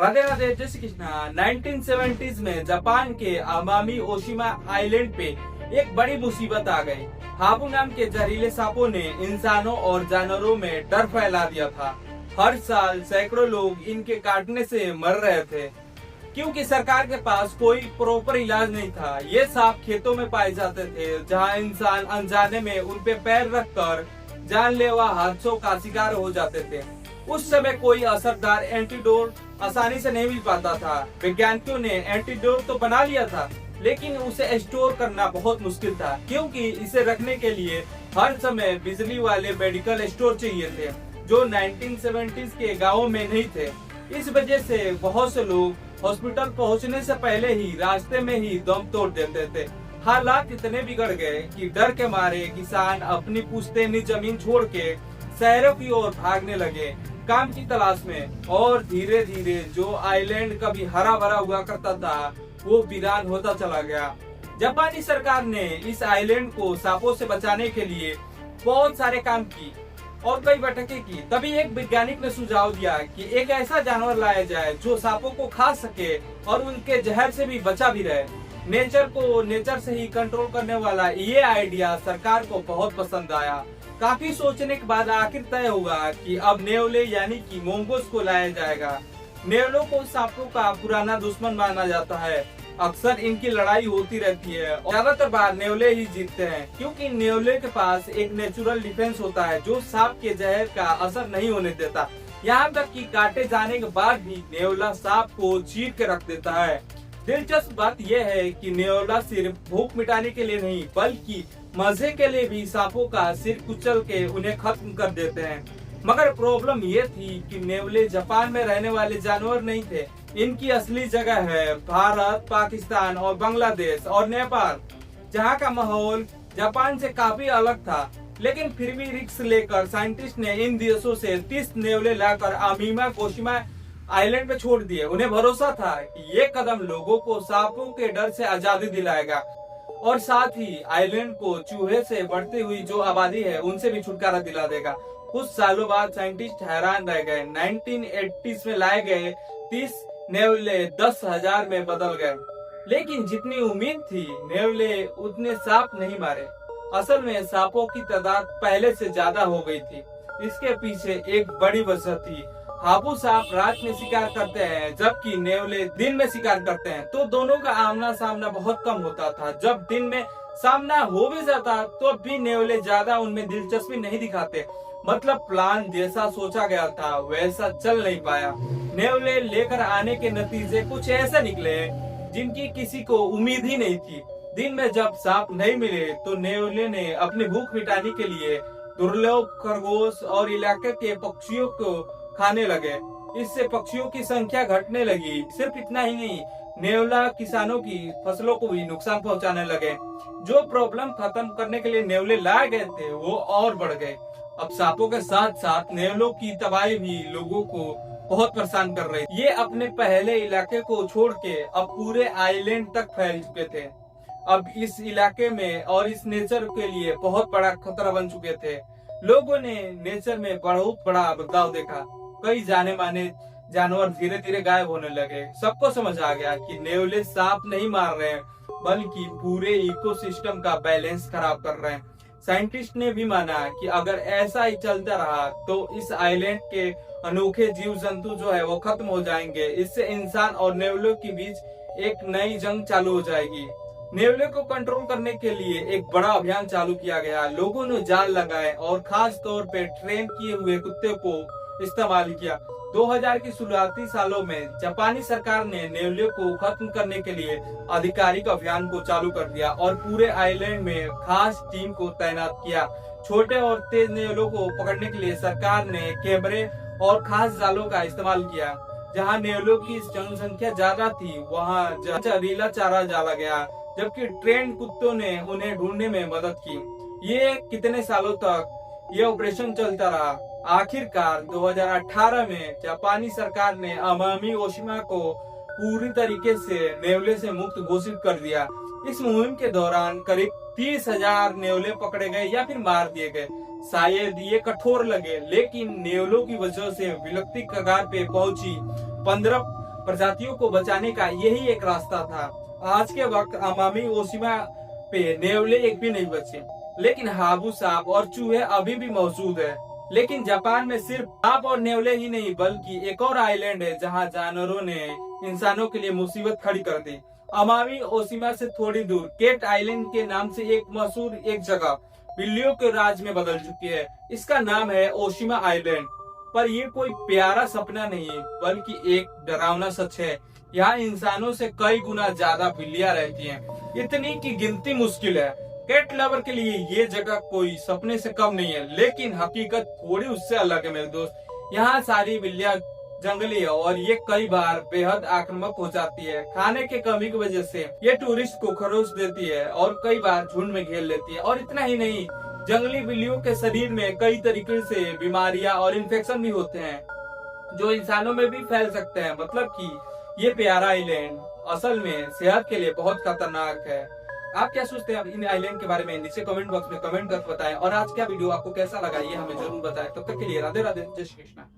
राधे राधे, जय श्री कृष्णा। 1970s में Japan के अमामी ओशिमा आइलैंड पे एक बड़ी मुसीबत आ गई। हाबू नाम के जहरीले सांपों ने इंसानों और जानवरों में डर फैला दिया था। हर साल सैकड़ों लोग इनके काटने से मर रहे थे, क्योंकि सरकार के पास कोई प्रॉपर इलाज नहीं था। ये सांप खेतों में पाए जाते थे, जहां इंसान अनजाने में उन पे पैर रखकर जानलेवा हादसों का शिकार हो जाते थे। उस समय कोई असरदार एंटीडोट आसानी से नहीं मिल पाता था। वैज्ञानिकों ने एंटीडोट तो बना लिया था, लेकिन उसे स्टोर करना बहुत मुश्किल था, क्योंकि इसे रखने के लिए हर समय बिजली वाले मेडिकल स्टोर चाहिए थे, जो 1970s के गाँवों में नहीं थे। इस वजह से बहुत से लोग हॉस्पिटल पहुंचने से पहले ही रास्ते में ही दम तोड़ देते थे। हालात इतने बिगड़ गए कि डर के मारे किसान अपनी पुश्तैनी जमीन छोड़ के शहरों की ओर भागने लगे काम की तलाश में, और धीरे धीरे जो आइलैंड कभी हरा भरा हुआ करता था वो वीरान होता चला गया। जापानी सरकार ने इस आइलैंड को सांपों से बचाने के लिए बहुत सारे काम की और कई बैठकें की। तभी एक वैज्ञानिक ने सुझाव दिया कि एक ऐसा जानवर लाया जाए जो सांपों को खा सके और उनके जहर से भी बचा भी रहे। नेचर को नेचर से ही कंट्रोल करने वाला ये आइडिया सरकार को बहुत पसंद आया। काफी सोचने के बाद आखिर तय हुआ कि अब नेवले यानी कि मोंगोस को लाया जाएगा। नेवलों को सांपों का पुराना दुश्मन माना जाता है। अक्सर इनकी लड़ाई होती रहती है और ज्यादातर बार नेवले ही जीतते हैं, क्योंकि नेवले के पास एक नेचुरल डिफेंस होता है जो सांप के जहर का असर नहीं होने देता। यहाँ तक कि काटे जाने के बाद भी नेवला सांप को चीर के रख देता है। दिलचस्प बात यह है कि नेवला सिर्फ भूख मिटाने के लिए नहीं, बल्कि मजे के लिए भी सांपों का सिर कुचल के उन्हें खत्म कर देते हैं। मगर प्रॉब्लम ये थी कि नेवले जापान में रहने वाले जानवर नहीं थे। इनकी असली जगह है भारत, पाकिस्तान और बांग्लादेश और नेपाल, जहाँ का माहौल जापान से काफी अलग था। लेकिन फिर भी रिस्क लेकर साइंटिस्ट ने इन देशों से 30 नेवले लाकर अमीमा ओशिमा आइलैंड पे छोड़ दिए। उन्हें भरोसा था कि ये कदम लोगों को सांपों के डर से आजादी दिलाएगा और साथ ही आइलैंड को चूहे से बढ़ती हुई जो आबादी है उनसे भी छुटकारा दिला देगा। कुछ सालों बाद साइंटिस्ट हैरान रह गए। 1980s में लाए गए 30 नेवले 10,000 में बदल गए। लेकिन जितनी उम्मीद थी, नेवले उतने सांप नहीं मारे। असल में सांपों की तादाद पहले से ज्यादा हो गई थी। इसके पीछे एक बड़ी वजह थी। हाबू सांप रात में शिकार करते हैं, जबकि नेवले दिन में शिकार करते हैं, तो दोनों का आमना सामना बहुत कम होता था। जब दिन में सामना हो भी जाता तो भी नेवले ज्यादा उनमें दिलचस्पी नहीं दिखाते। मतलब प्लान जैसा सोचा गया था वैसा चल नहीं पाया। नेवले लेकर आने के नतीजे कुछ ऐसे निकले जिनकी किसी को उम्मीद ही नहीं थी। दिन में जब सांप नहीं मिले तो नेवले ने अपनी भूख मिटाने के लिए दुर्लभ खरगोश और इलाके के पक्षियों को खाने लगे। इससे पक्षियों की संख्या घटने लगी। सिर्फ इतना ही नहीं, नेवला किसानों की फसलों को भी नुकसान पहुंचाने लगे। जो प्रॉब्लम खत्म करने के लिए नेवले लाए गए थे वो और बढ़ गए। अब सांपों के साथ साथ नेवलों की तबाही भी लोगों को बहुत परेशान कर रही। ये अपने पहले इलाके को छोड़ के अब पूरे आइलैंड तक फैल चुके थे। अब इस इलाके में और इस नेचर के लिए बहुत बड़ा खतरा बन चुके थे। लोगों ने नेचर में बहुत बड़ा बदलाव देखा। कई जाने माने जानवर धीरे धीरे गायब होने लगे। सबको समझ आ गया कि नेवले सांप नहीं मार रहे हैं, बल्कि पूरे इकोसिस्टम का बैलेंस खराब कर रहे हैं। साइंटिस्ट ने भी माना कि अगर ऐसा ही चलता रहा तो इस आइलैंड के अनोखे जीव जंतु जो है वो खत्म हो जाएंगे। इससे इंसान और नेवलों के बीच एक नई जंग चालू हो जाएगी। नेवले को कंट्रोल करने के लिए एक बड़ा अभियान चालू किया गया। लोगों ने जाल लगाए और खास तौर पे ट्रेन किए हुए कुत्ते को इस्तेमाल किया। 2000 की शुरुआती सालों में जापानी सरकार ने नेवले को खत्म करने के लिए आधिकारिक अभियान को चालू कर दिया और पूरे आइलैंड में खास टीम को तैनात किया। छोटे और तेज नेवलों को पकड़ने के लिए सरकार ने कैमरे और खास जालों का इस्तेमाल किया। जहां नेवलों की जनसंख्या ज्यादा थी वहां जहरीला चारा डाला गया, जबकि ट्रेंड कुत्तों ने उन्हें ढूंढने में मदद की। ये कितने सालों तक ये ऑपरेशन चलता रहा। आखिरकार 2018 में जापानी सरकार ने अमामी ओशिमा को पूरी तरीके से नेवले से मुक्त घोषित कर दिया। इस मुहिम के दौरान करीब 30,000 नेवले पकड़े गए या फिर मार दिए गए। शायद ये कठोर लगे, लेकिन नेवलों की वजह से विलुप्ति कगार पे पहुंची 15 प्रजातियों को बचाने का यही एक रास्ता था। आज के वक्त अमामी ओशिमा पे नेवले एक भी नहीं बचे, लेकिन हाबू सांप और चूहे अभी भी मौजूद है। लेकिन जापान में सिर्फ सांप और नेवले ही नहीं, बल्कि एक और आइलैंड है जहां जानवरों ने इंसानों के लिए मुसीबत खड़ी कर दी। अमामी ओशिमा से थोड़ी दूर केट आइलैंड के नाम से एक मशहूर एक जगह बिल्लियों के राज में बदल चुकी है। इसका नाम है ओशिमा आइलैंड। पर ये कोई प्यारा सपना नहीं है, बल्कि एक डरावना सच है। यहाँ इंसानों से कई गुना ज्यादा बिल्लियां रहती हैं, इतनी की गिनती मुश्किल है। कैट लवर के लिए ये जगह कोई सपने से कम नहीं है, लेकिन हकीकत थोड़ी उससे अलग है मेरे दोस्त। यहाँ सारी बिल्लियां जंगली है और ये कई बार बेहद आक्रामक हो जाती है। खाने के कमी की वजह से ये टूरिस्ट को खरोच देती है और कई बार झुंड में घेर लेती है। और इतना ही नहीं, जंगली बिल्लियों के शरीर में कई तरीके से बीमारियां और इन्फेक्शन भी होते हैं, जो इंसानों में भी फैल सकते हैं। मतलब कि ये प्यारा आइलैंड असल में सेहत के लिए बहुत खतरनाक है। आप क्या सोचते हैं इन आइलैंड के बारे में? नीचे कमेंट बॉक्स में कमेंट कर बताएं। और आज का वीडियो आपको कैसा लगा ये हमें जरूर बताएं। तब तक के लिए राधे राधे, जय श्री कृष्ण।